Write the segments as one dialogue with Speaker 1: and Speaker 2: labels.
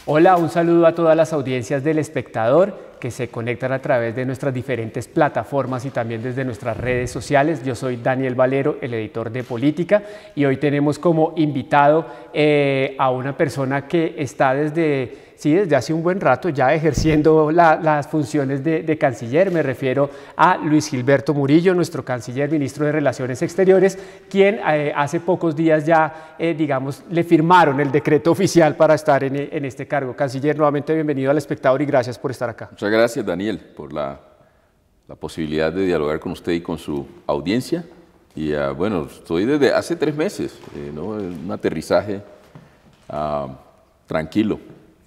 Speaker 1: Hola, un saludo a todas las audiencias del Espectador que se conectan a través de nuestras diferentes plataformas y también desde nuestras redes sociales. Yo soy Daniel Valero, el editor de Política, y hoy tenemos como invitado a una persona que está desde hace un buen rato ya ejerciendo las funciones de canciller. Me refiero a Luis Gilberto Murillo, nuestro canciller, ministro de Relaciones Exteriores, quien hace pocos días ya, le firmaron el decreto oficial para estar en este cargo. Canciller, nuevamente bienvenido al Espectador y gracias por estar acá.
Speaker 2: Muchas gracias, Daniel, por la posibilidad de dialogar con usted y con su audiencia. Y bueno, estoy desde hace 3 meses, ¿no? Un aterrizaje tranquilo.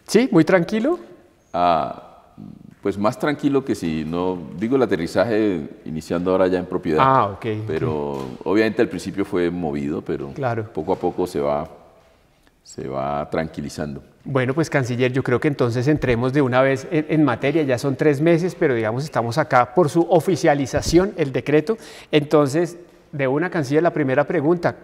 Speaker 1: ¿Sí? ¿Muy tranquilo?
Speaker 2: Pues más tranquilo que si no, digo el aterrizaje iniciando ahora ya en propiedad.
Speaker 1: Ok.
Speaker 2: Pero obviamente al principio fue movido, pero
Speaker 1: claro,
Speaker 2: poco a poco se va tranquilizando.
Speaker 1: Bueno, pues canciller, yo creo que entonces entremos de una vez en materia. Ya son 3 meses, pero digamos estamos acá por su oficialización, el decreto. Entonces, de una, canciller, la primera pregunta.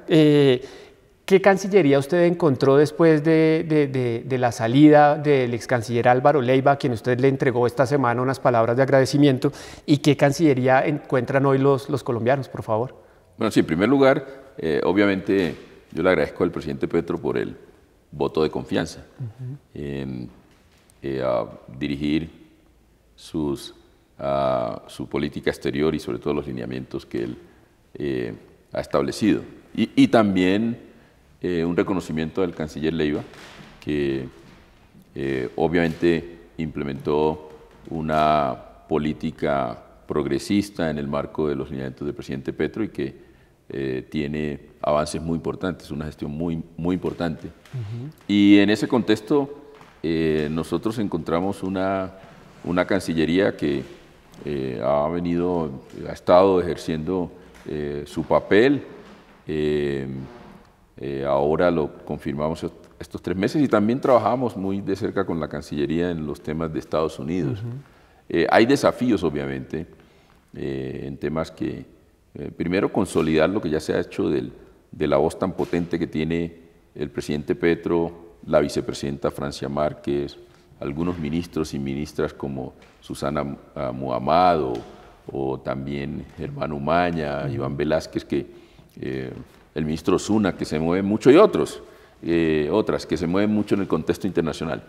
Speaker 1: ¿Qué cancillería usted encontró después de la salida del ex canciller Álvaro Leiva, a quien usted le entregó esta semana unas palabras de agradecimiento? ¿Y qué cancillería encuentran hoy los colombianos, por favor?
Speaker 2: Bueno, sí, en primer lugar, obviamente yo le agradezco al presidente Petro por el voto de confianza en dirigir su política exterior y sobre todo los lineamientos que él ha establecido. Y también un reconocimiento del canciller Leiva, que obviamente implementó una política progresista en el marco de los lineamientos del presidente Petro y que tiene avances muy importantes, una gestión muy importante. Y en ese contexto nosotros encontramos una cancillería que ha estado ejerciendo su papel. Ahora lo confirmamos estos 3 meses y también trabajamos muy de cerca con la Cancillería en los temas de Estados Unidos. Hay desafíos, obviamente, en temas que, primero, consolidar lo que ya se ha hecho de la voz tan potente que tiene el presidente Petro, la vicepresidenta Francia Márquez, algunos ministros y ministras como Susana Muhammad o también Germán Umaña, Iván Velázquez, el ministro Osuna, que se mueve mucho, y otras que se mueven mucho en el contexto internacional.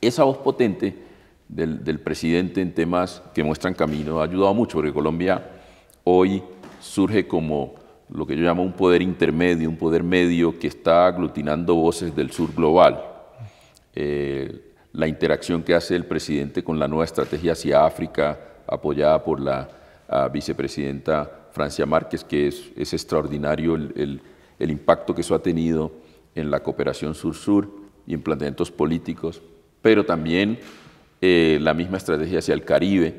Speaker 2: Esa voz potente del presidente en temas que muestran camino ha ayudado mucho, porque Colombia hoy surge como lo que yo llamo un poder intermedio, un poder medio que está aglutinando voces del sur global. La interacción que hace el presidente con la nueva estrategia hacia África, apoyada por la vicepresidenta Francia Márquez, que es extraordinario el impacto que eso ha tenido en la cooperación sur-sur y en planteamientos políticos, pero también la misma estrategia hacia el Caribe,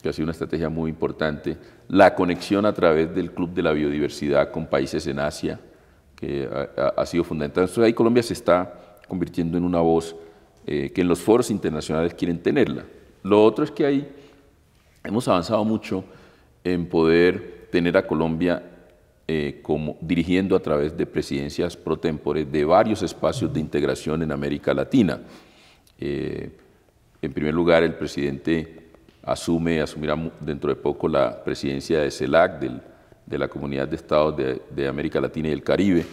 Speaker 2: que ha sido una estrategia muy importante, la conexión a través del Club de la Biodiversidad con países en Asia, que ha sido fundamental. Entonces ahí Colombia se está convirtiendo en una voz que en los foros internacionales quieren tenerla. Lo otro es que hemos avanzado mucho en poder tener a Colombia como dirigiendo a través de presidencias pro tempore de varios espacios de integración en América Latina. En primer lugar, el presidente asumirá dentro de poco la presidencia de CELAC, de la Comunidad de Estados de América Latina y el Caribe,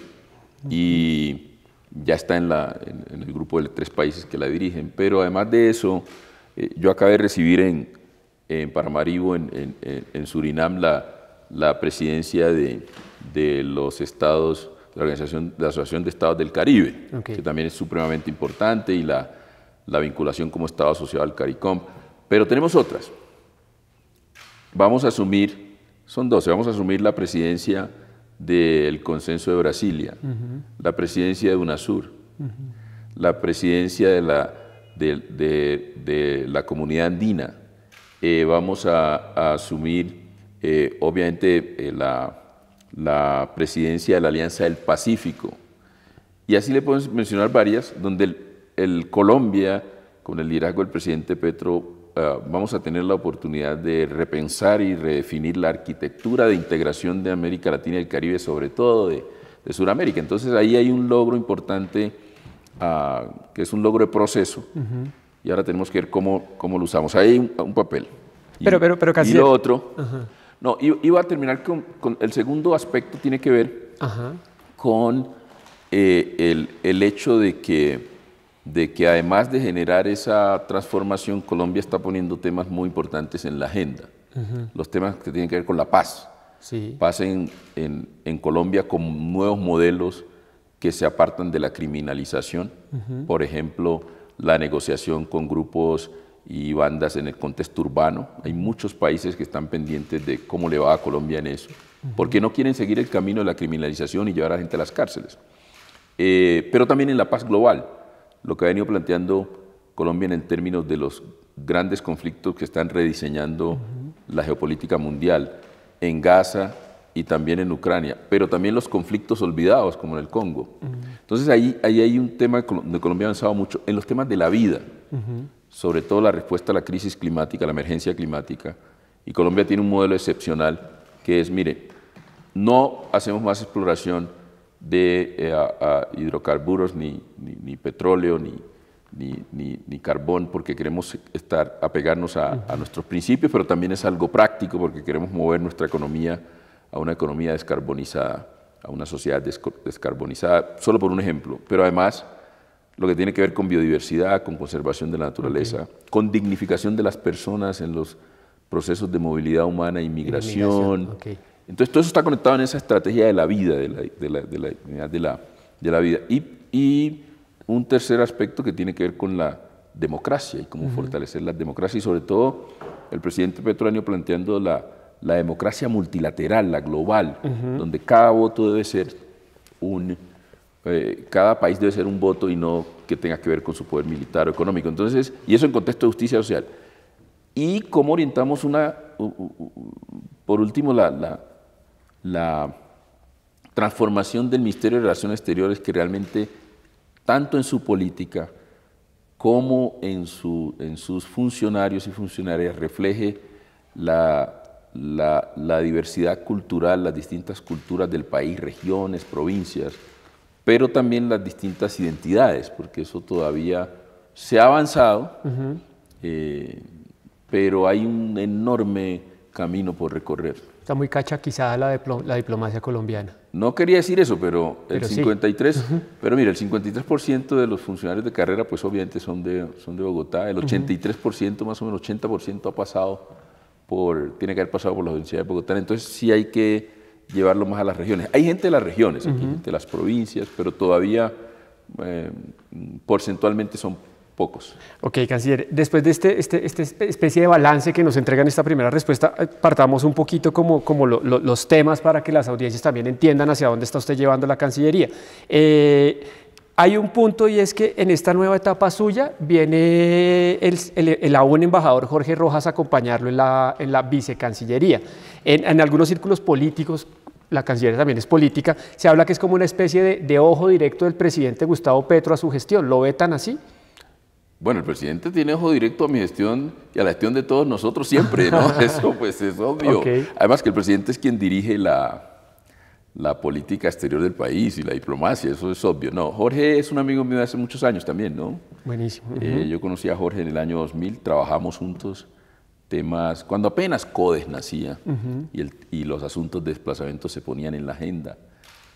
Speaker 2: y ya está en el grupo de 3 países que la dirigen. Pero además de eso, yo acabé de recibir en Paramaribo, en Surinam, la presidencia de los estados, de la Asociación de Estados del Caribe, que también es supremamente importante, y la vinculación como Estado asociado al CARICOM. Pero tenemos otras. Vamos a asumir, son 12, vamos a asumir la presidencia del Consenso de Brasilia, la presidencia de UNASUR, la presidencia de la Comunidad Andina. Vamos a asumir obviamente la presidencia de la Alianza del Pacífico, y así le podemos mencionar varias, donde Colombia, con el liderazgo del presidente Petro, vamos a tener la oportunidad de repensar y redefinir la arquitectura de integración de América Latina y el Caribe, sobre todo de Sudamérica. Entonces ahí hay un logro importante que es un logro de proceso, y ahora tenemos que ver cómo lo usamos. Ahí hay un papel.
Speaker 1: Pero
Speaker 2: y lo otro, no, iba a terminar con el segundo aspecto, tiene que ver con el hecho de que además de generar esa transformación, Colombia está poniendo temas muy importantes en la agenda. Los temas que tienen que ver con la paz.
Speaker 1: Sí.
Speaker 2: Paz en Colombia con nuevos modelos que se apartan de la criminalización. Por ejemplo, la negociación con grupos y bandas en el contexto urbano. Hay muchos países que están pendientes de cómo le va a Colombia en eso, porque no quieren seguir el camino de la criminalización y llevar a la gente a las cárceles. Pero también en la paz global, lo que ha venido planteando Colombia en términos de los grandes conflictos que están rediseñando la geopolítica mundial en Gaza y también en Ucrania, pero también los conflictos olvidados como en el Congo. Entonces ahí hay un tema donde Colombia ha avanzado mucho en los temas de la vida, sobre todo la respuesta a la crisis climática, a la emergencia climática, y Colombia tiene un modelo excepcional que es, mire, no hacemos más exploración de hidrocarburos, ni petróleo, ni carbón, porque queremos apegarnos a nuestros principios, pero también es algo práctico porque queremos mover nuestra economía a una economía descarbonizada, a una sociedad descarbonizada, solo por un ejemplo. Pero además, lo que tiene que ver con biodiversidad, con conservación de la naturaleza, con dignificación de las personas en los procesos de movilidad humana e inmigración. Entonces, todo eso está conectado en esa estrategia de la vida, de la vida. Y un tercer aspecto que tiene que ver con la democracia y cómo fortalecer la democracia, y sobre todo el presidente Petro ha venido planteando la democracia multilateral, la global, donde cada voto debe ser cada país debe ser un voto y no que tenga que ver con su poder militar o económico. Entonces, y eso en contexto de justicia social. Y cómo orientamos por último, la transformación del Ministerio de Relaciones Exteriores, que realmente, tanto en su política como en sus funcionarios y funcionarias, refleje la diversidad cultural, las distintas culturas del país, regiones, provincias, pero también las distintas identidades, porque eso todavía se ha avanzado, pero hay un enorme camino por recorrer.
Speaker 1: Está muy cachaquizada la diplomacia colombiana.
Speaker 2: No quería decir eso, pero el 53%,
Speaker 1: sí.
Speaker 2: Pero mira, el 53% de los funcionarios de carrera, pues obviamente son de Bogotá, el 83%, más o menos 80% ha pasado tiene que haber pasado por la Universidad de Bogotá, entonces sí hay que llevarlo más a las regiones. Hay gente de las regiones, aquí, gente de las provincias, pero todavía porcentualmente son pocos.
Speaker 1: Ok, canciller, después de esta especie de balance que nos entrega en esta primera respuesta, partamos un poquito como los temas para que las audiencias también entiendan hacia dónde está usted llevando la Cancillería. Hay un punto, y es que en esta nueva etapa suya viene el aún embajador Jorge Rojas a acompañarlo en la vicecancillería. En algunos círculos políticos, la Cancillería también es política, se habla que es como una especie de ojo directo del presidente Gustavo Petro a su gestión. ¿Lo ve tan así?
Speaker 2: Bueno, el presidente tiene ojo directo a mi gestión y a la gestión de todos nosotros siempre, ¿no? Eso pues es obvio. Además que el presidente es quien dirige la política exterior del país y la diplomacia, eso es obvio. No, Jorge es un amigo mío de hace muchos años también, ¿no?
Speaker 1: Buenísimo.
Speaker 2: Yo conocí a Jorge en el año 2000, trabajamos juntos temas, cuando apenas CODES nacía y los asuntos de desplazamiento se ponían en la agenda.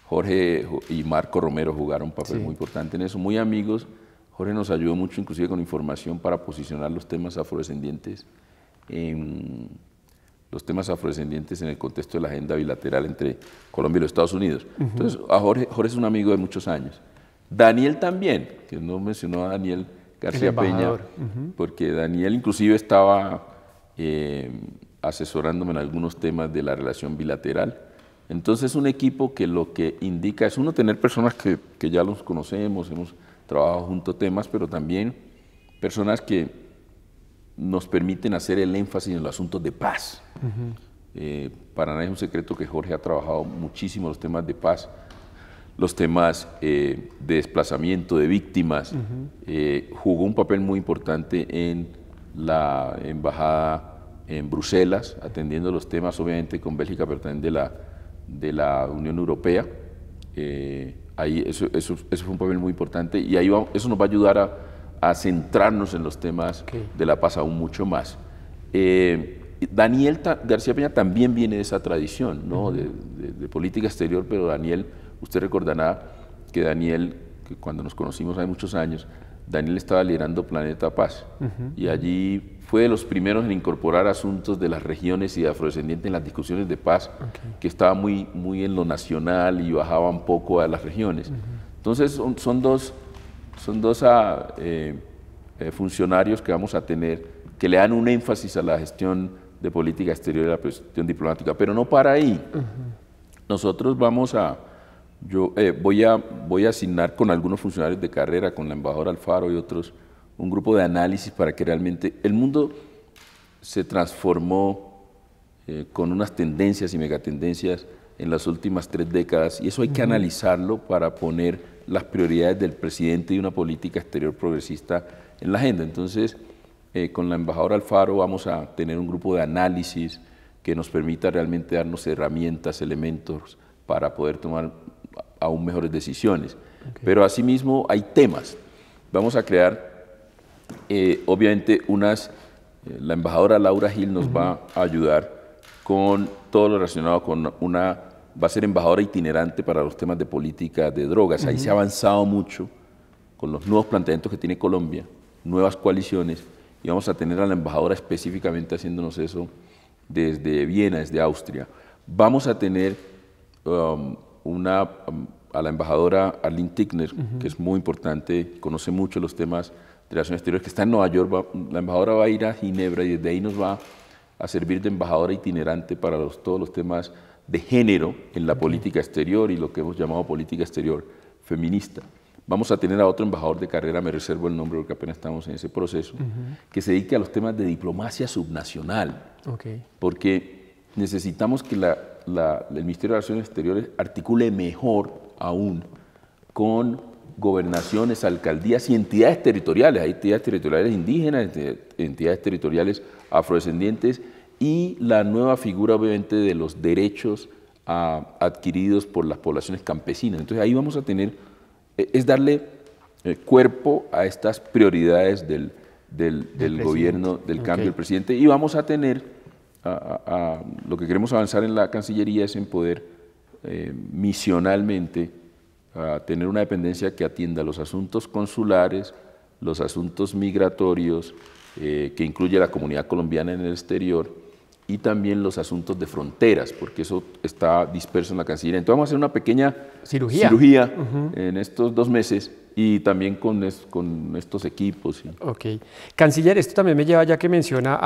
Speaker 2: Jorge y Marco Romero jugaron un papel muy importante en eso, muy amigos. Jorge nos ayudó mucho inclusive con información para posicionar los temas afrodescendientes en el contexto de la agenda bilateral entre Colombia y los Estados Unidos. Entonces, Jorge es un amigo de muchos años. Daniel también, que no mencionó a Daniel García Peña, porque Daniel inclusive estaba asesorándome en algunos temas de la relación bilateral. Entonces, un equipo que lo que indica es uno, tener personas que ya los conocemos, hemos trabajado juntos temas, pero también personas que nos permiten hacer el énfasis en los asuntos de paz. Para nadie es un secreto que Jorge ha trabajado muchísimo los temas de paz, los temas de desplazamiento de víctimas. Jugó un papel muy importante en la embajada en Bruselas, atendiendo los temas obviamente con Bélgica, pero también de la Unión Europea. ahí eso fue un papel muy importante y ahí eso nos va a ayudar a centrarnos en los temas de la paz aún mucho más. Daniel García Peña también viene de esa tradición, ¿no? de política exterior, pero Daniel, usted recordará que Daniel, que cuando nos conocimos hace muchos años, Daniel estaba liderando Planeta Paz y allí fue de los primeros en incorporar asuntos de las regiones y de afrodescendientes en las discusiones de paz, que estaba muy en lo nacional y bajaba un poco a las regiones. Entonces son dos funcionarios que vamos a tener que le dan un énfasis a la gestión de política exterior y la gestión diplomática, pero no para ahí. Nosotros voy a asignar con algunos funcionarios de carrera, con la embajadora Alfaro y otros, un grupo de análisis para que realmente el mundo se transformó con unas tendencias y megatendencias en las últimas 3 décadas y eso hay que analizarlo para poner las prioridades del presidente y una política exterior progresista en la agenda. Entonces, con la embajadora Alfaro vamos a tener un grupo de análisis que nos permita realmente darnos herramientas, elementos para poder tomar aún mejores decisiones. Pero asimismo hay temas. Vamos a crear, obviamente, la embajadora Laura Gil nos va a ayudar con todo lo relacionado con va a ser embajadora itinerante para los temas de política de drogas. Ahí se ha avanzado mucho con los nuevos planteamientos que tiene Colombia, nuevas coaliciones, y vamos a tener a la embajadora específicamente haciéndonos eso desde Viena, desde Austria. Vamos a tener a la embajadora Arlene Tickner, que es muy importante, conoce mucho los temas de relaciones exteriores, que está en Nueva York. La embajadora va a ir a Ginebra y desde ahí nos va a servir de embajadora itinerante para todos los temas de género en la política exterior y lo que hemos llamado política exterior feminista. Vamos a tener a otro embajador de carrera, me reservo el nombre porque apenas estamos en ese proceso, que se dedique a los temas de diplomacia subnacional, porque necesitamos que el Ministerio de Relaciones Exteriores articule mejor aún con gobernaciones, alcaldías y entidades territoriales. Hay entidades territoriales indígenas, entidades territoriales afrodescendientes y la nueva figura obviamente de los derechos adquiridos por las poblaciones campesinas. Entonces ahí vamos a tener, es darle cuerpo a estas prioridades del gobierno, del cambio del presidente, y vamos a tener, lo que queremos avanzar en la Cancillería es en poder misionalmente tener una dependencia que atienda los asuntos consulares, los asuntos migratorios, que incluye la comunidad colombiana en el exterior, y también los asuntos de fronteras, porque eso está disperso en la Cancillería. Entonces vamos a hacer una pequeña cirugía en estos 2 meses y también con estos equipos.
Speaker 1: Canciller, esto también me lleva, ya que menciona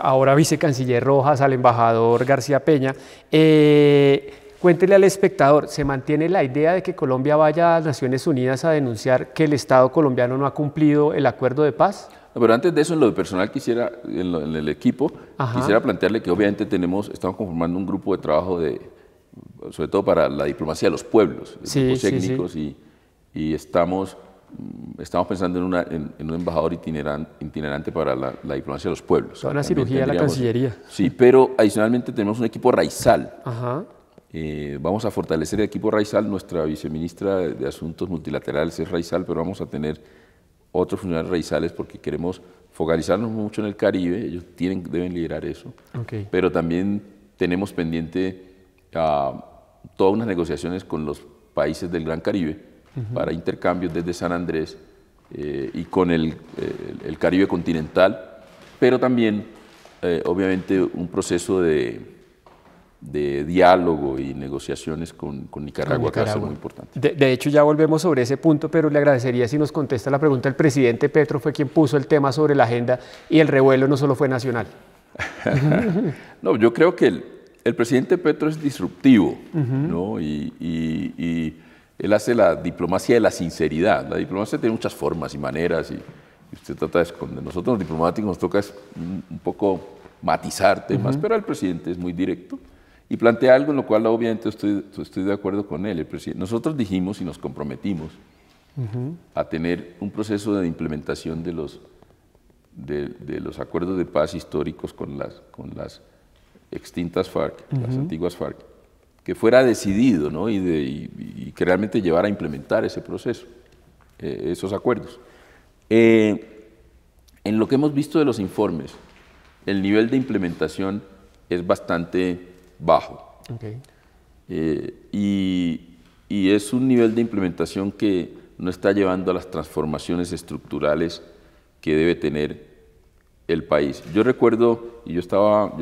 Speaker 1: ahora vicecanciller Rojas, al embajador García Peña, cuéntele al espectador, ¿se mantiene la idea de que Colombia vaya a Naciones Unidas a denunciar que el Estado colombiano no ha cumplido el acuerdo de paz?
Speaker 2: No, pero antes de eso, en lo personal en el equipo, quisiera plantearle que obviamente estamos conformando un grupo de trabajo sobre todo para la diplomacia de los pueblos, grupos técnicos, y estamos pensando en un embajador itinerante para la diplomacia de los pueblos.
Speaker 1: Una cirugía de la Cancillería.
Speaker 2: Sí, pero adicionalmente tenemos un equipo raizal. Vamos a fortalecer el equipo raizal. Nuestra viceministra de Asuntos Multilaterales es raizal, pero vamos a tener otros funcionarios raizales porque queremos focalizarnos mucho en el Caribe. Ellos deben liderar eso. Pero también tenemos pendiente todas unas negociaciones con los países del Gran Caribe para intercambios desde San Andrés y con el Caribe continental, pero también obviamente un proceso de diálogo y negociaciones con Nicaragua, que va a ser muy importante.
Speaker 1: De hecho, ya volvemos sobre ese punto, pero le agradecería si nos contesta la pregunta. El presidente Petro fue quien puso el tema sobre la agenda y el revuelo no solo fue nacional.
Speaker 2: No, yo creo que el presidente Petro es disruptivo, ¿no? Y él hace la diplomacia de la sinceridad. La diplomacia tiene muchas formas y maneras y usted trata de esconder. Nosotros los diplomáticos nos toca un poco matizar temas, pero el presidente es muy directo y plantea algo en lo cual obviamente estoy de acuerdo con él. Nosotros dijimos y nos comprometimos a tener un proceso de implementación de los acuerdos de paz históricos con las extintas FARC, las antiguas FARC, que fuera decidido, ¿no? y que realmente llevara a implementar ese proceso, esos acuerdos. En lo que hemos visto de los informes, el nivel de implementación es bastante bajo.
Speaker 1: Okay.
Speaker 2: Y es un nivel de implementación que no está llevando a las transformaciones estructurales que debe tener el país. Yo recuerdo, y yo estaba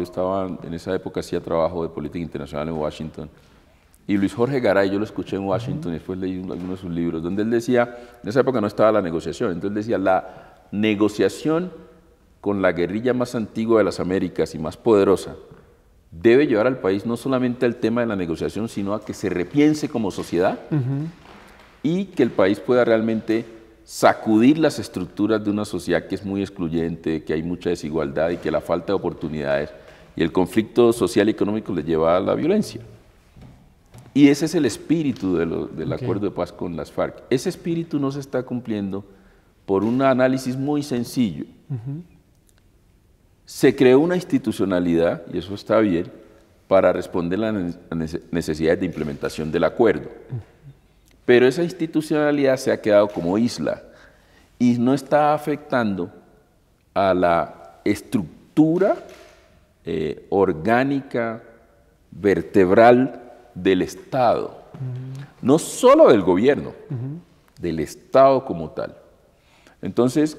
Speaker 2: en esa época, hacía trabajo de política internacional en Washington, y Luis Jorge Garay, yo lo escuché en Washington y después leí algunos de sus libros, donde él decía, en esa época no estaba la negociación, entonces él decía, la negociación con la guerrilla más antigua de las Américas y más poderosa debe llevar al país no solamente al tema de la negociación, sino a que se repiense como sociedad y que el país pueda realmente sacudir las estructuras de una sociedad que es muy excluyente, que hay mucha desigualdad y que la falta de oportunidades y el conflicto social y económico le lleva a la violencia. Y ese es el espíritu del acuerdo de paz con las FARC. Ese espíritu no se está cumpliendo por un análisis muy sencillo. Se creó una institucionalidad, y eso está bien, para responder a las necesidades de implementación del acuerdo. Pero esa institucionalidad se ha quedado como isla y no está afectando a la estructura orgánica, vertebral del Estado. No solo del gobierno, del Estado como tal. Entonces,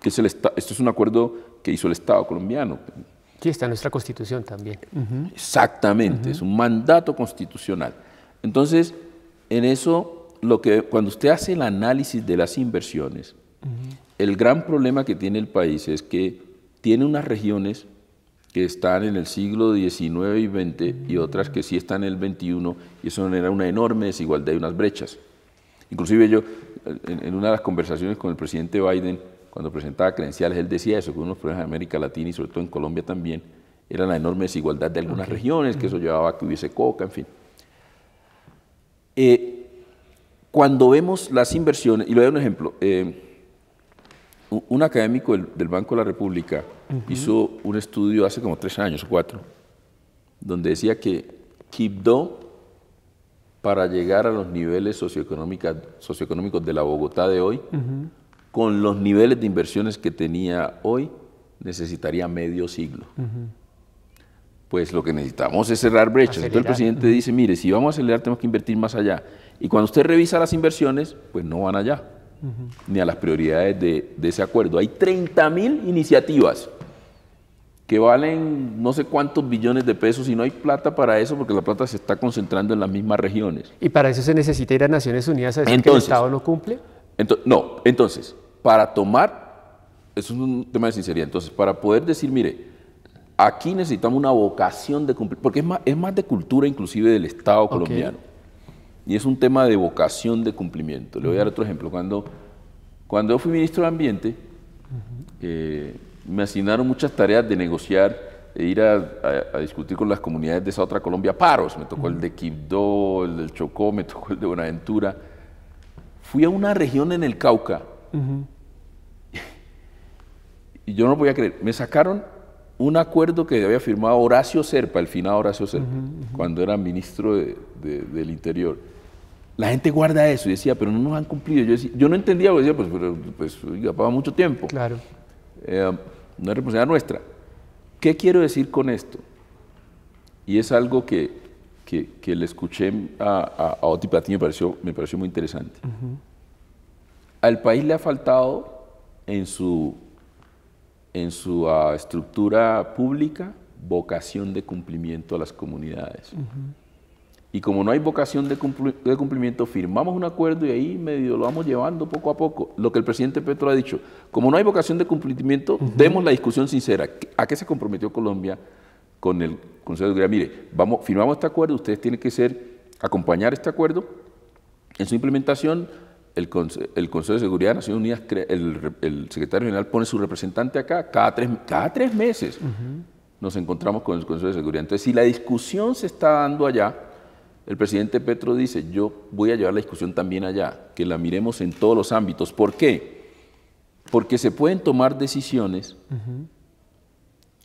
Speaker 2: esto es un acuerdo que hizo el Estado colombiano.
Speaker 1: Sí, está en nuestra Constitución también.
Speaker 2: Exactamente, es un mandato constitucional. Entonces, en eso, cuando usted hace el análisis de las inversiones, el gran problema que tiene el país es que tiene unas regiones que están en el siglo XIX y XX y otras que sí están en el XXI, y eso genera una enorme desigualdad y unas brechas. Inclusive yo, en una de las conversaciones con el presidente Biden, cuando presentaba credenciales, él decía eso, que uno de los problemas de América Latina y sobre todo en Colombia también, era la enorme desigualdad de algunas regiones, que eso llevaba a que hubiese coca, en fin. Cuando vemos las inversiones, y le doy un ejemplo, un académico del Banco de la República hizo un estudio hace como 3 años o 4, donde decía que Quibdó, para llegar a los niveles socioeconómicos de la Bogotá de hoy, con los niveles de inversiones que tenía hoy, necesitaría medio siglo. Pues lo que necesitamos es cerrar brechas. Entonces el presidente dice, mire, si vamos a acelerar tenemos que invertir más allá. Y cuando usted revisa las inversiones, pues no van allá, ni a las prioridades de ese acuerdo. Hay 30.000 iniciativas que valen no sé cuántos billones de pesos y no hay plata para eso porque la plata se está concentrando en las mismas regiones.
Speaker 1: ¿Y para eso se necesita ir a Naciones Unidas a decir que el Estado no cumple?
Speaker 2: Entonces, para tomar, eso es un tema de sinceridad, entonces para poder decir, mire, aquí necesitamos una vocación de cumplir, porque es más de cultura inclusive del Estado colombiano, y es un tema de vocación de cumplimiento. Le voy a dar otro ejemplo. Cuando yo fui ministro de Ambiente, me asignaron muchas tareas de negociar e ir a discutir con las comunidades de esa otra Colombia, paros. Me tocó el de Quibdó, el del Chocó, me tocó el de Buenaventura. Fui a una región en el Cauca y yo no lo podía creer. Me sacaron un acuerdo que había firmado Horacio Serpa, el finado Horacio Serpa, cuando era ministro del Interior. La gente guarda eso y decía, pero no nos han cumplido. Yo no entendía, porque decía, pues oiga, pasa mucho tiempo.
Speaker 1: Claro.
Speaker 2: No es responsabilidad nuestra. ¿Qué quiero decir con esto? Y es algo que le escuché a Oti Platini, me pareció muy interesante. Al país le ha faltado en su estructura pública vocación de cumplimiento a las comunidades. Y como no hay vocación de cumplimiento, firmamos un acuerdo y ahí medio lo vamos llevando poco a poco. Lo que el presidente Petro ha dicho, como no hay vocación de cumplimiento, demos la discusión sincera. ¿A qué se comprometió Colombia con el Consejo de Seguridad? Mire, firmamos este acuerdo, ustedes tienen que acompañar este acuerdo. En su implementación, el Consejo de Seguridad de Naciones Unidas, el secretario general pone su representante acá, cada tres meses nos encontramos con el Consejo de Seguridad. Entonces, si la discusión se está dando allá, el presidente Petro dice, yo voy a llevar la discusión también allá, que la miremos en todos los ámbitos. ¿Por qué? Porque se pueden tomar decisiones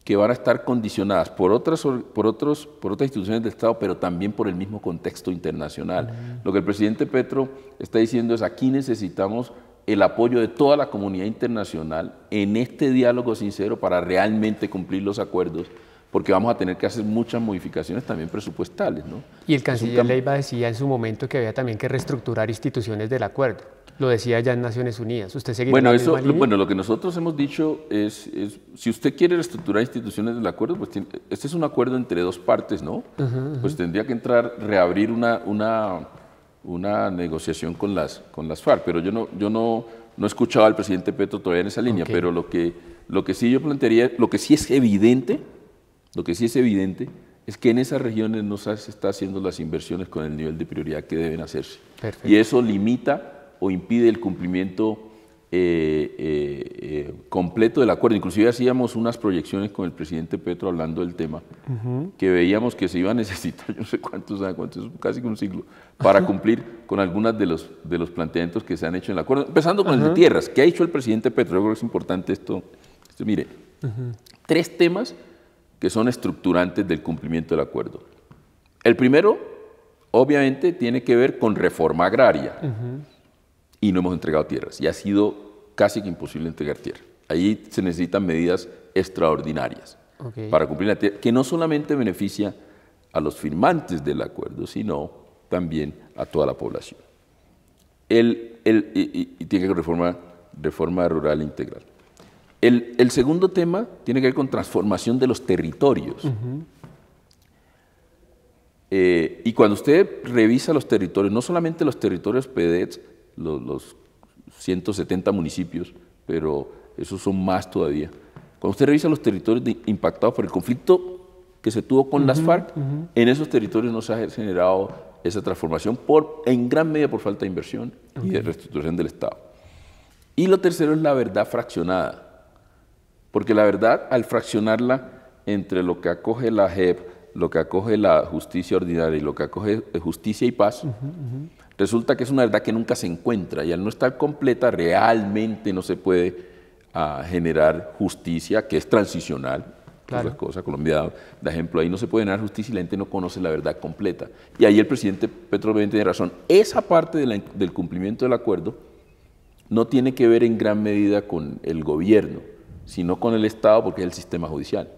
Speaker 2: que van a estar condicionadas por otras instituciones del Estado, pero también por el mismo contexto internacional. Lo que el presidente Petro está diciendo es: aquí necesitamos el apoyo de toda la comunidad internacional en este diálogo sincero para realmente cumplir los acuerdos, porque vamos a tener que hacer muchas modificaciones también presupuestales, ¿no?
Speaker 1: Y el canciller Leiva decía en su momento que había también que reestructurar instituciones del acuerdo. Lo decía ya en Naciones Unidas. ¿Usted seguirá
Speaker 2: bueno,
Speaker 1: la misma línea?
Speaker 2: Bueno, lo que nosotros hemos dicho es si usted quiere reestructurar instituciones del acuerdo, pues este es un acuerdo entre dos partes, ¿no? Pues tendría que reabrir una negociación con las FARC, pero yo no he escuchado al presidente Petro todavía en esa línea, pero lo que sí yo plantearía, lo que sí es evidente es que en esas regiones no se está haciendo las inversiones con el nivel de prioridad que deben hacerse.
Speaker 1: Perfecto.
Speaker 2: Y eso limita o impide el cumplimiento completo del acuerdo. Inclusive hacíamos unas proyecciones con el presidente Petro hablando del tema, que veíamos que se iba a necesitar, yo no sé cuántos años, casi un siglo, para cumplir con algunos de los planteamientos que se han hecho en el acuerdo, empezando con el de tierras. ¿Qué ha hecho el presidente Petro? Yo creo que es importante esto. Mire, 3 temas que son estructurantes del cumplimiento del acuerdo. El primero, obviamente, tiene que ver con reforma agraria. Y no hemos entregado tierras. Y ha sido casi que imposible entregar tierra. Ahí se necesitan medidas extraordinarias para cumplir la tierra, que no solamente beneficia a los firmantes del acuerdo, sino también a toda la población. Y tiene que ver con reforma rural integral. El segundo tema tiene que ver con transformación de los territorios. Y cuando usted revisa los territorios, no solamente los territorios PEDETs, los 170 municipios, pero esos son más todavía. Cuando usted revisa los territorios impactados por el conflicto que se tuvo con las FARC, en esos territorios no se ha generado esa transformación en gran medida por falta de inversión y de reestructuración del Estado. Y lo tercero es la verdad fraccionada. Porque la verdad, al fraccionarla entre lo que acoge la JEP, lo que acoge la justicia ordinaria y lo que acoge justicia y paz, resulta que es una verdad que nunca se encuentra, y al no estar completa realmente no se puede generar justicia, que es transicional. Claro. Esas cosas, Colombia da ejemplo ahí, no se puede generar justicia y la gente no conoce la verdad completa. Y ahí el presidente Petro tiene razón. Esa parte del cumplimiento del acuerdo no tiene que ver en gran medida con el gobierno, sino con el Estado, porque es el sistema judicial.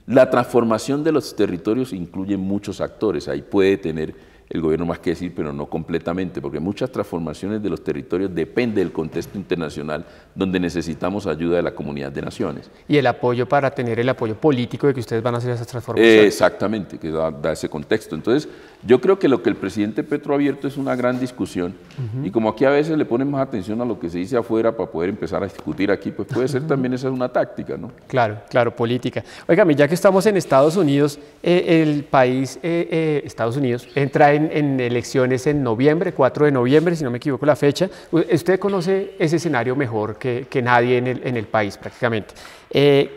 Speaker 2: La transformación de los territorios incluye muchos actores. Ahí puede tener el gobierno más que decir, pero no completamente, porque muchas transformaciones de los territorios dependen del contexto internacional, donde necesitamos ayuda de la comunidad de naciones.
Speaker 1: Y el apoyo para tener el apoyo político de que ustedes van a hacer esas transformaciones.
Speaker 2: Exactamente, que da ese contexto. Entonces, yo creo que lo que el presidente Petro ha abierto es una gran discusión, y como aquí a veces le ponen más atención a lo que se dice afuera para poder empezar a discutir aquí, pues puede ser también esa una táctica, ¿no?
Speaker 1: Claro, claro, política. Óigame, ya que estamos en Estados Unidos, el país, Estados Unidos, entra en elecciones en noviembre, 4 de noviembre, si no me equivoco la fecha. Usted conoce ese escenario mejor que nadie en el país prácticamente.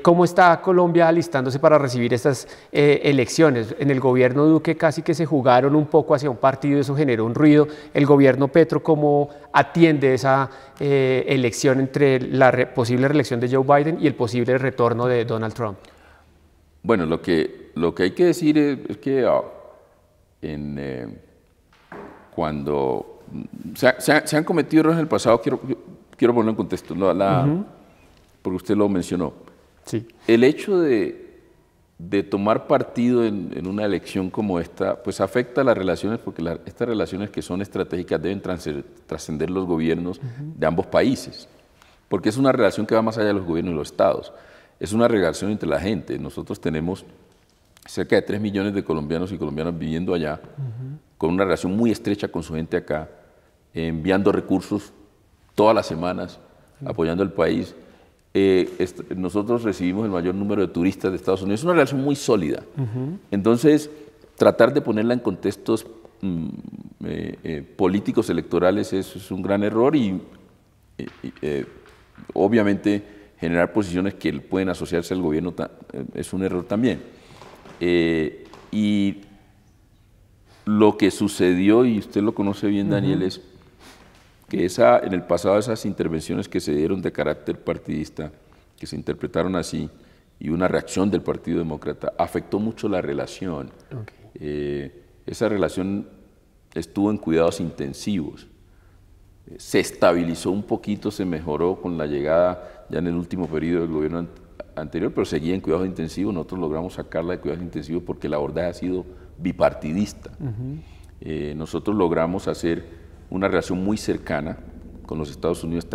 Speaker 1: ¿Cómo está Colombia alistándose para recibir estas elecciones? En el gobierno Duque casi que se jugaron un poco hacia un partido, eso generó un ruido. El gobierno Petro, ¿cómo atiende esa elección entre la posible reelección de Joe Biden y el posible retorno de Donald Trump?
Speaker 2: Bueno, lo que hay que decir es que cuando se han cometido errores en el pasado, quiero ponerlo en contexto, porque usted lo mencionó.
Speaker 1: Sí.
Speaker 2: El hecho de tomar partido en una elección como esta, pues afecta las relaciones, porque estas relaciones que son estratégicas deben trascender los gobiernos de ambos países, porque es una relación que va más allá de los gobiernos y los estados. Es una relación entre la gente. Nosotros tenemos cerca de 3 millones de colombianos y colombianas viviendo allá, con una relación muy estrecha con su gente acá, enviando recursos todas las semanas, apoyando al país. Nosotros recibimos el mayor número de turistas de Estados Unidos. Es una relación muy sólida. Entonces, tratar de ponerla en contextos políticos electorales es un gran error, y obviamente generar posiciones que pueden asociarse al gobierno es un error también. Y lo que sucedió, y usted lo conoce bien, Daniel, es que en el pasado esas intervenciones que se dieron de carácter partidista que se interpretaron así y una reacción del Partido Demócrata afectó mucho la relación. Esa relación estuvo en cuidados intensivos. Se estabilizó un poquito, se mejoró con la llegada ya en el último periodo del gobierno anterior, pero seguía en cuidados intensivos. Nosotros logramos sacarla de cuidados intensivos porque el abordaje ha sido bipartidista. Nosotros logramos hacer una relación muy cercana con los Estados Unidos.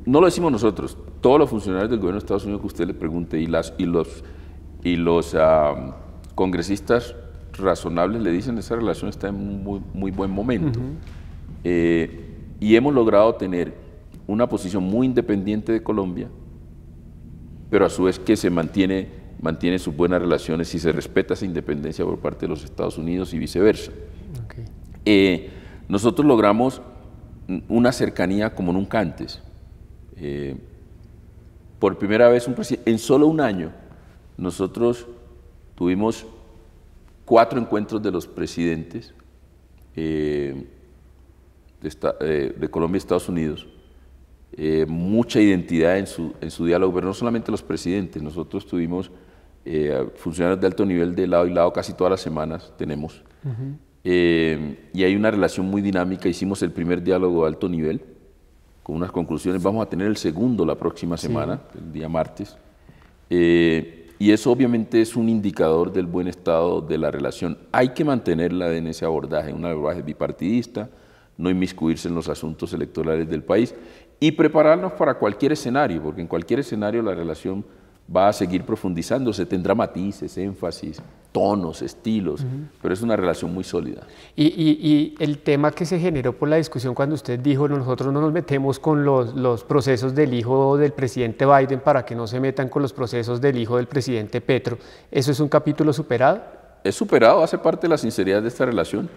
Speaker 2: No lo decimos nosotros, todos los funcionarios del gobierno de Estados Unidos que usted le pregunte y los congresistas razonables le dicen esa relación está en muy buen momento. Y hemos logrado tener una posición muy independiente de Colombia, pero a su vez que se mantiene sus buenas relaciones y se respeta esa independencia por parte de los Estados Unidos y viceversa. Nosotros logramos una cercanía como nunca antes. Por primera vez, en solo un año, nosotros tuvimos 4 encuentros de los presidentes de Colombia y Estados Unidos, mucha identidad en su diálogo, pero no solamente los presidentes, nosotros tuvimos funcionarios de alto nivel de lado y lado casi todas las semanas, tenemos, y hay una relación muy dinámica. Hicimos el primer diálogo de alto nivel, con unas conclusiones, vamos a tener el segundo la próxima semana, el día martes, y eso obviamente es un indicador del buen estado de la relación. Hay que mantenerla en ese abordaje, un abordaje bipartidista, no inmiscuirse en los asuntos electorales del país y prepararnos para cualquier escenario, porque en cualquier escenario la relación va a seguir profundizándose, tendrá matices, énfasis, tonos, estilos, pero es una relación muy sólida.
Speaker 1: Y el tema que se generó por la discusión cuando usted dijo nosotros no nos metemos con los procesos del hijo del presidente Biden para que no se metan con los procesos del hijo del presidente Petro, ¿eso es un capítulo superado?
Speaker 2: Es superado, hace parte de la sinceridad de esta relación,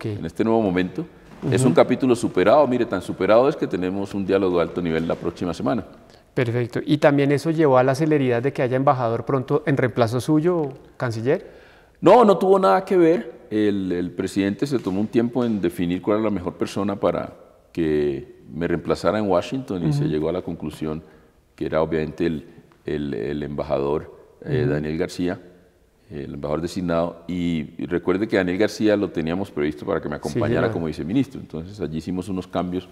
Speaker 2: en este nuevo momento. Es un capítulo superado, mire, tan superado es que tenemos un diálogo de alto nivel la próxima semana.
Speaker 1: Perfecto. ¿Y también eso llevó a la celeridad de que haya embajador pronto en reemplazo suyo, canciller?
Speaker 2: No, no tuvo nada que ver. El presidente se tomó un tiempo en definir cuál era la mejor persona para que me reemplazara en Washington y se llegó a la conclusión que era obviamente el embajador Daniel García, el embajador designado, y recuerde que Daniel García lo teníamos previsto para que me acompañara como viceministro, entonces allí hicimos unos cambios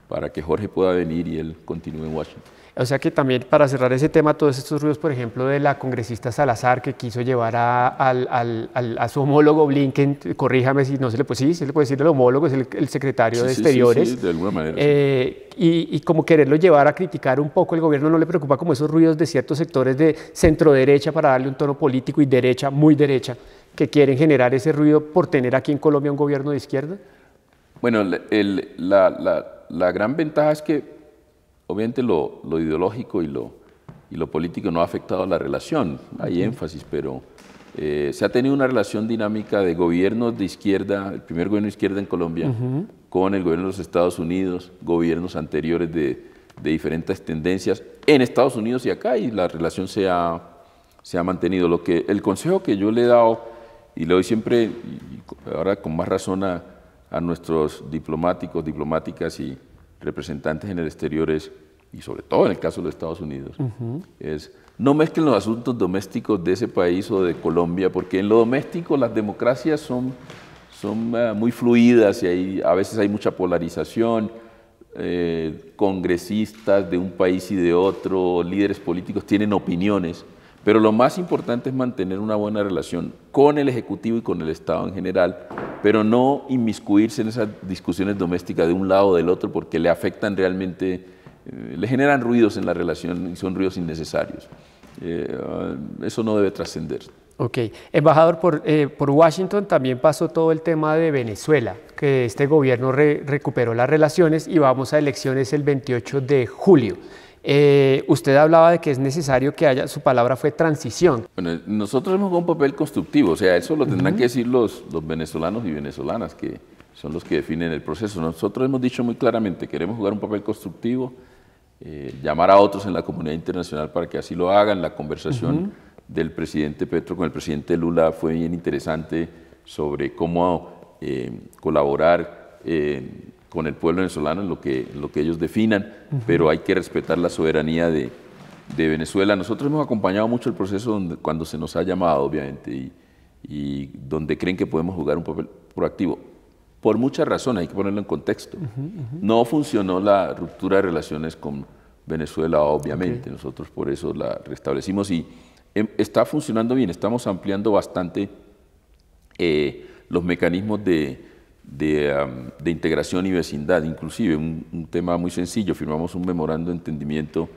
Speaker 2: para que Jorge pueda venir y él continúe en Washington.
Speaker 1: O sea que también para cerrar ese tema, todos estos ruidos, por ejemplo, de la congresista Salazar que quiso llevar a su homólogo Blinken, corríjame si no se le puede decir el homólogo, es el secretario de Exteriores.
Speaker 2: Sí, de alguna manera.
Speaker 1: Y como quererlo llevar a criticar un poco el gobierno, ¿no le preocupa como esos ruidos de ciertos sectores de centro-derecha para darle un tono político y derecha, muy derecha, que quieren generar ese ruido por tener aquí en Colombia un gobierno de izquierda?
Speaker 2: Bueno, la gran ventaja es que obviamente lo ideológico y lo político no ha afectado a la relación, hay énfasis, pero se ha tenido una relación dinámica de gobiernos de izquierda, el primer gobierno de izquierda en Colombia, con el gobierno de los Estados Unidos, gobiernos anteriores de diferentes tendencias en Estados Unidos y acá, y la relación se ha mantenido. El consejo que yo le he dado, y le doy siempre, y ahora con más razón a nuestros diplomáticos, diplomáticas y representantes en el exterior y sobre todo en el caso de los Estados Unidos, es no mezclen los asuntos domésticos de ese país o de Colombia, porque en lo doméstico las democracias son muy fluidas y a veces hay mucha polarización, congresistas de un país y de otro, líderes políticos tienen opiniones, pero lo más importante es mantener una buena relación con el Ejecutivo y con el Estado en general, pero no inmiscuirse en esas discusiones domésticas de un lado o del otro porque le afectan realmente, le generan ruidos en la relación y son ruidos innecesarios. Eso no debe trascender.
Speaker 1: Ok. Embajador, por Washington también pasó todo el tema de Venezuela, que este gobierno recuperó las relaciones y vamos a elecciones el 28 de julio. Usted hablaba de que es necesario que haya, su palabra fue transición.
Speaker 2: Bueno, nosotros hemos jugado un papel constructivo, o sea, eso lo tendrán que decir los venezolanos y venezolanas, que son los que definen el proceso. Nosotros hemos dicho muy claramente, queremos jugar un papel constructivo, llamar a otros en la comunidad internacional para que así lo hagan. La conversación del presidente Petro con el presidente Lula fue bien interesante sobre cómo colaborar con el pueblo venezolano en lo que ellos definan, pero hay que respetar la soberanía de de Venezuela. Nosotros hemos acompañado mucho el proceso cuando se nos ha llamado, obviamente, y donde creen que podemos jugar un papel proactivo. Por muchas razones, hay que ponerlo en contexto. No funcionó la ruptura de relaciones con Venezuela, obviamente. Nosotros por eso la restablecimos y está funcionando bien. Estamos ampliando bastante los mecanismos de integración y vecindad. Inclusive, un tema muy sencillo, firmamos un memorando de entendimiento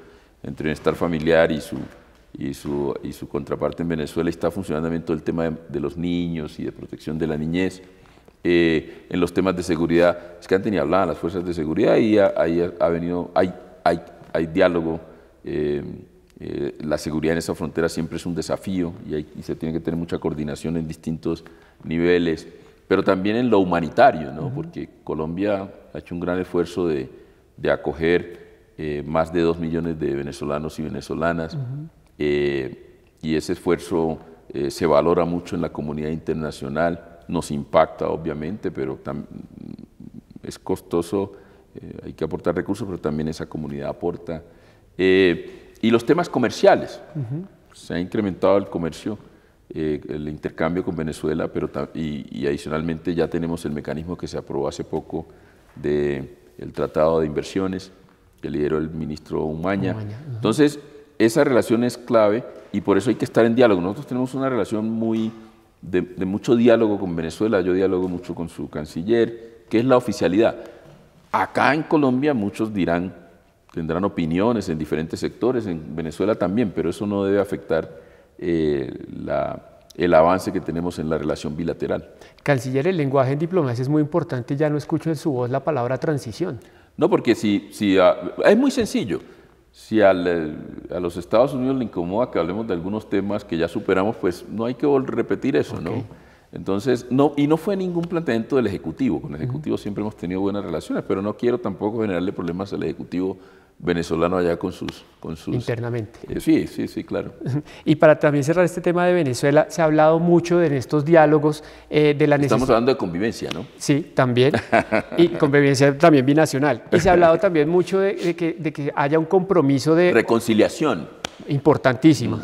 Speaker 2: entre Bienestar Familiar y su contraparte en Venezuela, y está funcionando también todo el tema de los niños y de protección de la niñez. En los temas de seguridad, es que antes ni hablaban las fuerzas de seguridad y hay diálogo. La seguridad en esa frontera siempre es un desafío y se tiene que tener mucha coordinación en distintos niveles, pero también en lo humanitario, ¿no? Porque Colombia ha hecho un gran esfuerzo de acoger más de 2 millones de venezolanos y venezolanas, y ese esfuerzo se valora mucho en la comunidad internacional. Nos impacta, obviamente, pero es costoso, hay que aportar recursos, pero también esa comunidad aporta. Y los temas comerciales, se ha incrementado el comercio, el intercambio con Venezuela, pero y adicionalmente ya tenemos el mecanismo que se aprobó hace poco del Tratado de Inversiones, que lideró el ministro Umaña. Entonces, esa relación es clave y por eso hay que estar en diálogo. Nosotros tenemos una relación de mucho diálogo con Venezuela. Yo dialogo mucho con su canciller, que es la oficialidad. Acá en Colombia muchos tendrán opiniones en diferentes sectores, en Venezuela también, pero eso no debe afectar el avance que tenemos en la relación bilateral.
Speaker 1: Canciller, el lenguaje en diplomacia es muy importante y ya no escucho en su voz la palabra transición.
Speaker 2: No, porque es muy sencillo. Si a los Estados Unidos le incomoda que hablemos de algunos temas que ya superamos, pues no hay que repetir eso, ¿no? Entonces, y no fue ningún planteamiento del Ejecutivo. Con el Ejecutivo siempre hemos tenido buenas relaciones, pero no quiero tampoco generarle problemas al Ejecutivo venezolano allá con sus...
Speaker 1: Internamente.
Speaker 2: Sí, claro.
Speaker 1: Y para también cerrar este tema de Venezuela, se ha hablado mucho en estos diálogos de la necesidad...
Speaker 2: Estamos hablando de convivencia, ¿no?
Speaker 1: Sí, también. Y convivencia también binacional. Y se ha hablado también mucho de que haya un compromiso de...
Speaker 2: Reconciliación.
Speaker 1: Importantísimo.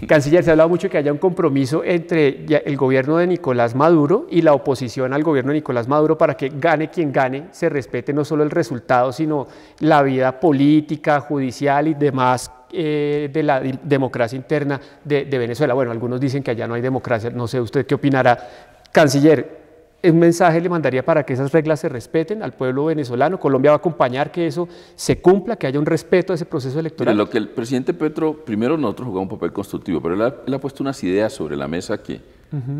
Speaker 1: Canciller, se ha hablado mucho de que haya un compromiso entre el gobierno de Nicolás Maduro y la oposición al gobierno de Nicolás Maduro para que gane quien gane, se respete no solo el resultado, sino la vida política, judicial y demás de la democracia interna de Venezuela. Bueno, algunos dicen que allá no hay democracia, no sé usted qué opinará. Canciller, ¿un mensaje le mandaría para que esas reglas se respeten al pueblo venezolano? ¿Colombia va a acompañar que eso se cumpla, que haya un respeto a ese proceso electoral?
Speaker 2: Mira, lo que el presidente Petro, primero nosotros jugamos un papel constructivo, pero él ha puesto unas ideas sobre la mesa que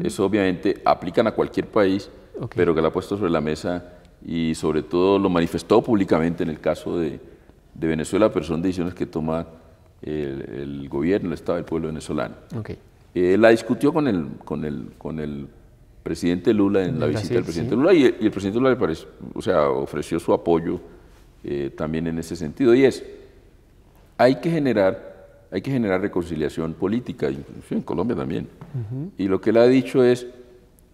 Speaker 2: eso obviamente aplican a cualquier país, pero que la ha puesto sobre la mesa y sobre todo lo manifestó públicamente en el caso de Venezuela, pero son decisiones que toma el gobierno, el Estado, el pueblo venezolano. La discutió con el presidente Lula en la visita del presidente Lula y el presidente Lula ofreció su apoyo también en ese sentido, y hay que generar reconciliación política, incluso en Colombia también. Y lo que él ha dicho es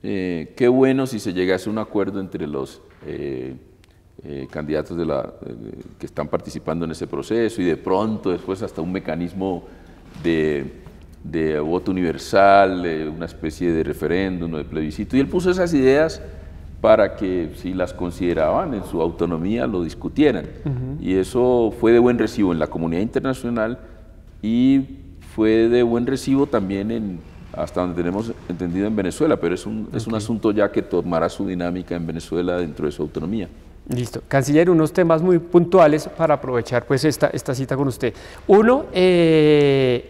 Speaker 2: qué bueno si se llegase a un acuerdo entre los candidatos que están participando en ese proceso y de pronto después hasta un mecanismo de voto universal, una especie de referéndum o de plebiscito, y él puso esas ideas para que, si las consideraban en su autonomía, lo discutieran. Y eso fue de buen recibo en la comunidad internacional y fue de buen recibo también hasta donde tenemos entendido en Venezuela, pero es un asunto ya que tomará su dinámica en Venezuela dentro de su autonomía.
Speaker 1: Listo. Canciller, unos temas muy puntuales para aprovechar pues esta cita con usted. Uno,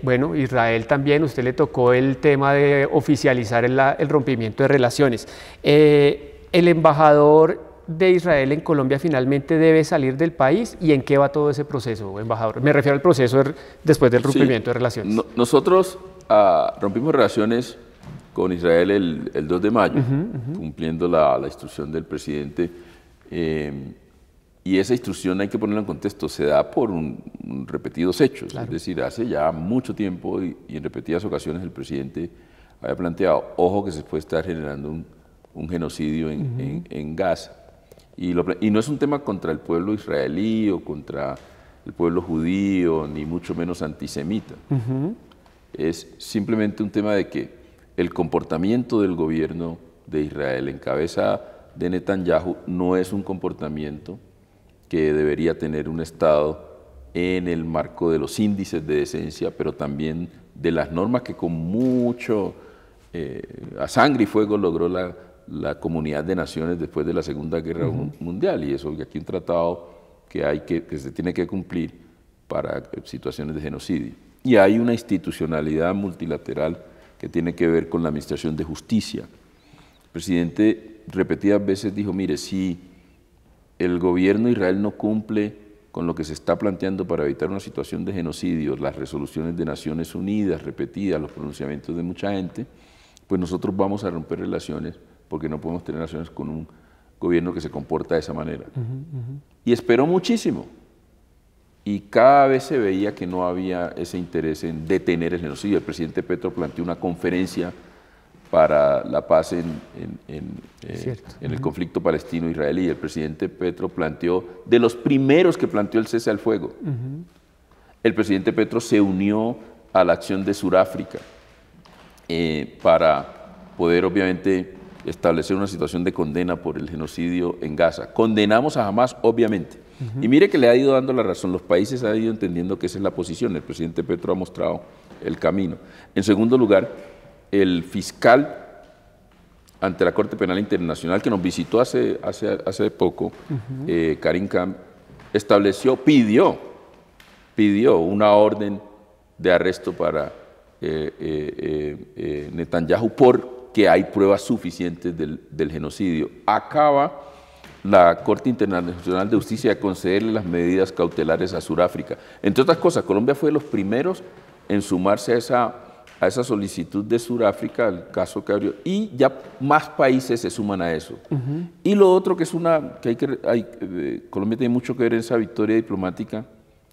Speaker 1: bueno, Israel también, usted le tocó el tema de oficializar el rompimiento de relaciones. El embajador de Israel en Colombia finalmente debe salir del país, ¿y en qué va todo ese proceso, embajador? Me refiero al proceso después del rompimiento de relaciones.
Speaker 2: Nosotros rompimos relaciones con Israel el 2 de mayo, cumpliendo la instrucción del presidente. Y esa instrucción, hay que ponerla en contexto, se da por repetidos hechos. Claro. Es decir, hace ya mucho tiempo y en repetidas ocasiones el presidente había planteado, ojo que se puede estar generando un genocidio en Gaza. Y no es un tema contra el pueblo israelí o contra el pueblo judío, ni mucho menos antisemita. Es simplemente un tema de que el comportamiento del gobierno de Israel en cabeza de Netanyahu no es un comportamiento que debería tener un Estado en el marco de los índices de decencia, pero también de las normas que con mucho a sangre y fuego logró la Comunidad de Naciones después de la Segunda Guerra Mundial, y eso, aquí un tratado que se tiene que cumplir para situaciones de genocidio. Y hay una institucionalidad multilateral que tiene que ver con la administración de justicia. El presidente repetidas veces dijo, mire, si el gobierno de Israel no cumple con lo que se está planteando para evitar una situación de genocidio, las resoluciones de Naciones Unidas repetidas, los pronunciamientos de mucha gente, pues nosotros vamos a romper relaciones, porque no podemos tener relaciones con un gobierno que se comporta de esa manera. Y esperó muchísimo, y cada vez se veía que no había ese interés en detener el genocidio. El presidente Petro planteó una conferencia para la paz en el conflicto palestino-israelí. El presidente Petro planteó, de los primeros que planteó el cese al fuego. El presidente Petro se unió a la acción de Sudáfrica para poder, obviamente, establecer una situación de condena por el genocidio en Gaza. Condenamos a Hamás, obviamente. Y mire que le ha ido dando la razón, los países han ido entendiendo que esa es la posición, el presidente Petro ha mostrado el camino. En segundo lugar, el fiscal ante la Corte Penal Internacional, que nos visitó hace poco, Karim Khan, pidió una orden de arresto para Netanyahu porque hay pruebas suficientes del genocidio. Acaba la Corte Internacional de Justicia de concederle las medidas cautelares a Sudáfrica. Entre otras cosas, Colombia fue de los primeros en sumarse a esa solicitud de Sudáfrica, el caso que abrió, y ya más países se suman a eso. Y lo otro que es Colombia tiene mucho que ver en esa victoria diplomática,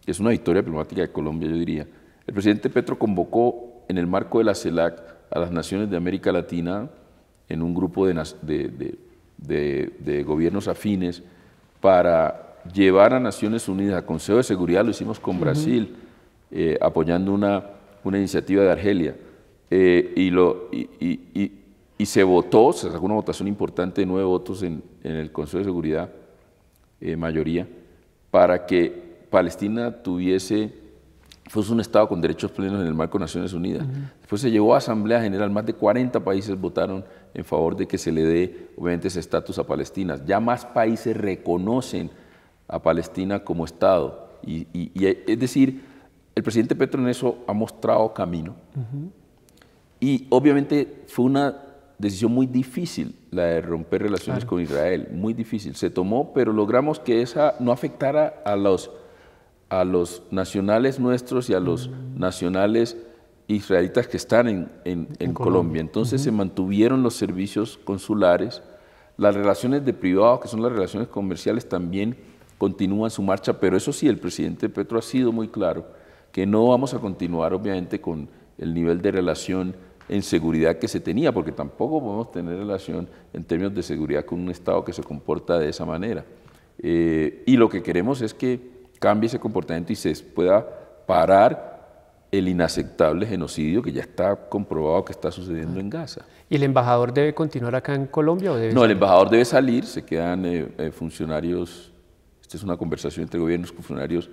Speaker 2: que es una victoria diplomática de Colombia, yo diría. El presidente Petro convocó en el marco de la CELAC a las naciones de América Latina en un grupo de gobiernos afines para llevar a Naciones Unidas, a Consejo de Seguridad, lo hicimos con Brasil, apoyando una iniciativa de Argelia, y se votó, se sacó una votación importante de 9 votos en el Consejo de Seguridad, mayoría, para que Palestina fuese un Estado con derechos plenos en el marco de Naciones Unidas. Después se llevó a Asamblea General, más de 40 países votaron en favor de que se le dé, obviamente, ese estatus a Palestina. Ya más países reconocen a Palestina como Estado. Es decir, el presidente Petro en eso ha mostrado camino. Y obviamente fue una decisión muy difícil la de romper relaciones con Israel, muy difícil. Se tomó, pero logramos que esa no afectara a los nacionales nuestros y a los nacionales israelitas que están en Colombia. Entonces se mantuvieron los servicios consulares, las relaciones de privado, que son las relaciones comerciales, también continúan su marcha, pero eso sí, el presidente Petro ha sido muy claro que no vamos a continuar, obviamente, con el nivel de relación en seguridad que se tenía, porque tampoco podemos tener relación en términos de seguridad con un Estado que se comporta de esa manera. Y lo que queremos es que cambie ese comportamiento y se pueda parar el inaceptable genocidio que ya está comprobado que está sucediendo en Gaza.
Speaker 1: ¿Y el embajador debe continuar acá en Colombia o debe
Speaker 2: salir? El embajador debe salir, se quedan funcionarios, esta es una conversación entre gobiernos con funcionarios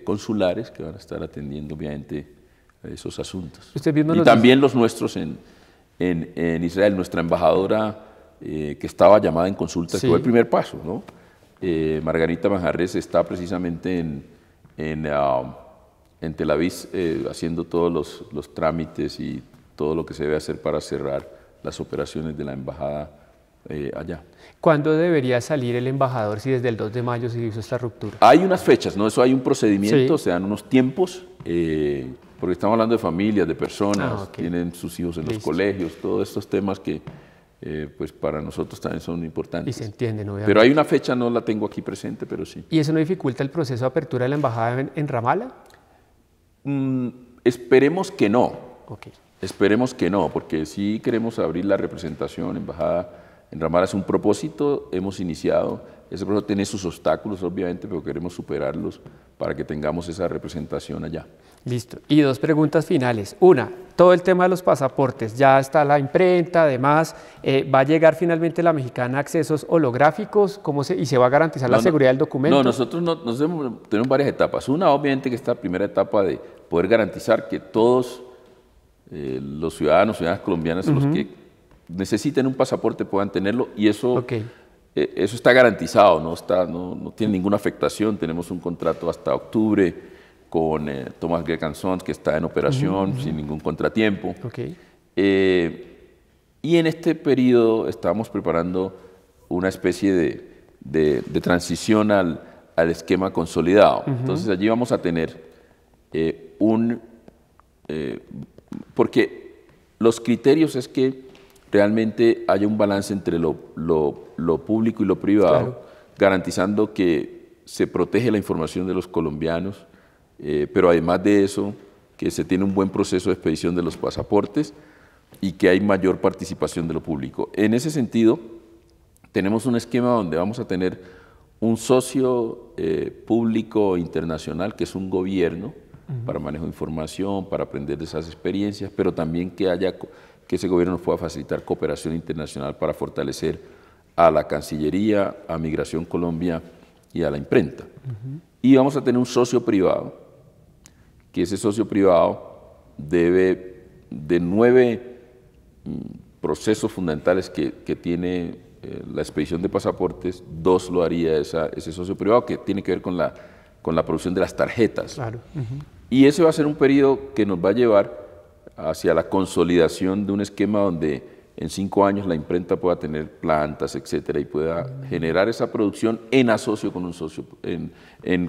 Speaker 2: consulares que van a estar atendiendo obviamente esos asuntos. Y también los nuestros en Israel, nuestra embajadora que estaba llamada en consulta, que fue el primer paso, ¿no? Margarita Manjarres está precisamente en Tel Aviv haciendo todos los trámites y todo lo que se debe hacer para cerrar las operaciones de la embajada allá.
Speaker 1: ¿Cuándo debería salir el embajador si desde el 2 de mayo se hizo esta ruptura?
Speaker 2: Hay unas fechas, ¿no? Eso hay un procedimiento, se dan unos tiempos, porque estamos hablando de familias, de personas, tienen sus hijos en los colegios, todos estos temas que pues para nosotros también son importantes.
Speaker 1: Y se entienden, obviamente.
Speaker 2: Pero hay una fecha, no la tengo aquí presente, pero sí.
Speaker 1: ¿Y eso no dificulta el proceso de apertura de la embajada en Ramala?
Speaker 2: Esperemos que no. Esperemos que no, porque sí queremos abrir la representación, embajada en Ramallah es un propósito, hemos iniciado, ese proceso tiene sus obstáculos obviamente, pero queremos superarlos para que tengamos esa representación allá.
Speaker 1: Listo. Y dos preguntas finales. Una, todo el tema de los pasaportes, ya está la imprenta, además, ¿va a llegar finalmente la mexicana a accesos holográficos y se va a garantizar la seguridad del documento?
Speaker 2: No, nosotros tenemos varias etapas. Una, obviamente, que esta primera etapa de poder garantizar que todos los ciudadanas colombianas, los que necesiten un pasaporte puedan tenerlo, y eso, eso está garantizado, no tiene ninguna afectación. Tenemos un contrato hasta octubre con Thomas Geoghegan Sons, que está en operación sin ningún contratiempo. Y en este periodo estamos preparando una especie de transición al esquema consolidado. Entonces allí vamos a tener porque los criterios es que realmente haya un balance entre lo público y lo privado, garantizando que se protege la información de los colombianos, pero además de eso, que se tiene un buen proceso de expedición de los pasaportes y que hay mayor participación de lo público. En ese sentido, tenemos un esquema donde vamos a tener un socio público internacional, que es un gobierno, para manejo de información, para aprender de esas experiencias, pero también que ese gobierno nos pueda facilitar cooperación internacional para fortalecer a la Cancillería, a Migración Colombia y a la imprenta. Y vamos a tener un socio privado, que ese socio privado debe, de 9 procesos fundamentales que tiene la expedición de pasaportes, 2 lo haría ese socio privado, que tiene que ver con la producción de las tarjetas. Y ese va a ser un periodo que nos va a llevar hacia la consolidación de un esquema donde en 5 años la imprenta pueda tener plantas, etcétera, y pueda generar esa producción en asocio con un socio,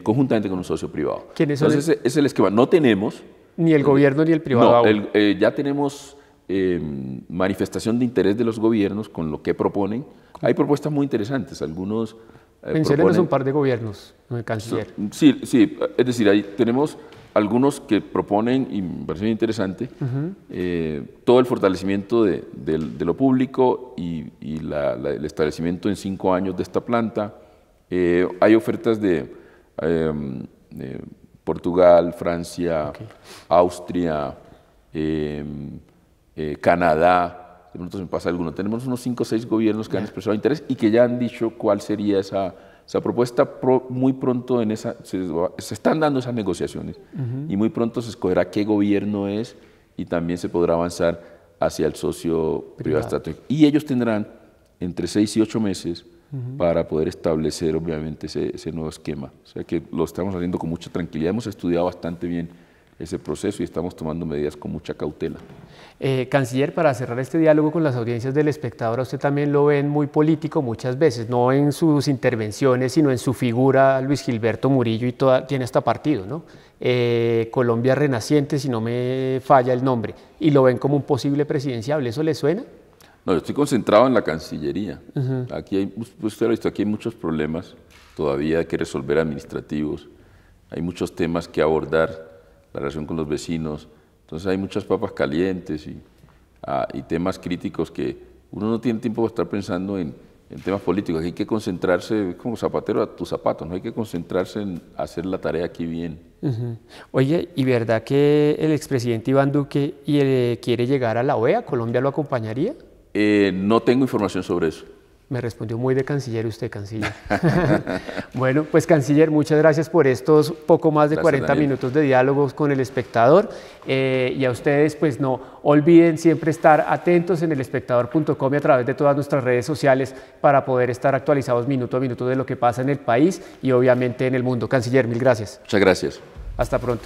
Speaker 2: conjuntamente con un socio privado. Entonces ese es el esquema. No tenemos...
Speaker 1: Ni el gobierno ni el privado.
Speaker 2: No, ya tenemos manifestación de interés de los gobiernos con lo que proponen. Hay propuestas muy interesantes, algunos...
Speaker 1: Menciónenos un par de gobiernos, canciller.
Speaker 2: Sí, es decir, ahí tenemos algunos que proponen, y me parece muy interesante, todo el fortalecimiento de lo público y el establecimiento en 5 años de esta planta. Hay ofertas de Portugal, Francia, Austria, Canadá. De pronto se me pasa alguno. Tenemos unos 5 o 6 gobiernos que han expresado interés y que ya han dicho cuál sería esa propuesta. Muy pronto se están dando esas negociaciones y muy pronto se escogerá qué gobierno es y también se podrá avanzar hacia el socio privado estratégico. Y ellos tendrán entre 6 y 8 meses para poder establecer obviamente ese nuevo esquema. O sea que lo estamos haciendo con mucha tranquilidad. Hemos estudiado bastante bien ese proceso y estamos tomando medidas con mucha cautela.
Speaker 1: Canciller, para cerrar este diálogo con las audiencias del espectador, a usted también lo ven muy político muchas veces, no en sus intervenciones, sino en su figura, Luis Gilberto Murillo, y tiene hasta partido, ¿no? Colombia Renaciente, si no me falla el nombre, y lo ven como un posible presidenciable. ¿Eso le suena?
Speaker 2: No, yo estoy concentrado en la Cancillería. Aquí usted lo ha visto, aquí hay muchos problemas todavía que resolver administrativos, hay muchos temas que abordar, la relación con los vecinos, entonces hay muchas papas calientes y temas críticos que uno no tiene tiempo de estar pensando en temas políticos. Hay que concentrarse como zapatero a tus zapatos, no hay que concentrarse en hacer la tarea aquí bien.
Speaker 1: Oye, ¿y verdad que el expresidente Iván Duque quiere llegar a la OEA? ¿Colombia lo acompañaría?
Speaker 2: No tengo información sobre eso.
Speaker 1: Me respondió muy de canciller usted, canciller. Bueno, pues canciller, muchas gracias por estos poco más de 40 minutos de diálogos con el espectador. Y a ustedes, pues no olviden siempre estar atentos en elespectador.com y a través de todas nuestras redes sociales para poder estar actualizados minuto a minuto de lo que pasa en el país y obviamente en el mundo. Canciller, mil gracias.
Speaker 2: Muchas gracias.
Speaker 1: Hasta pronto.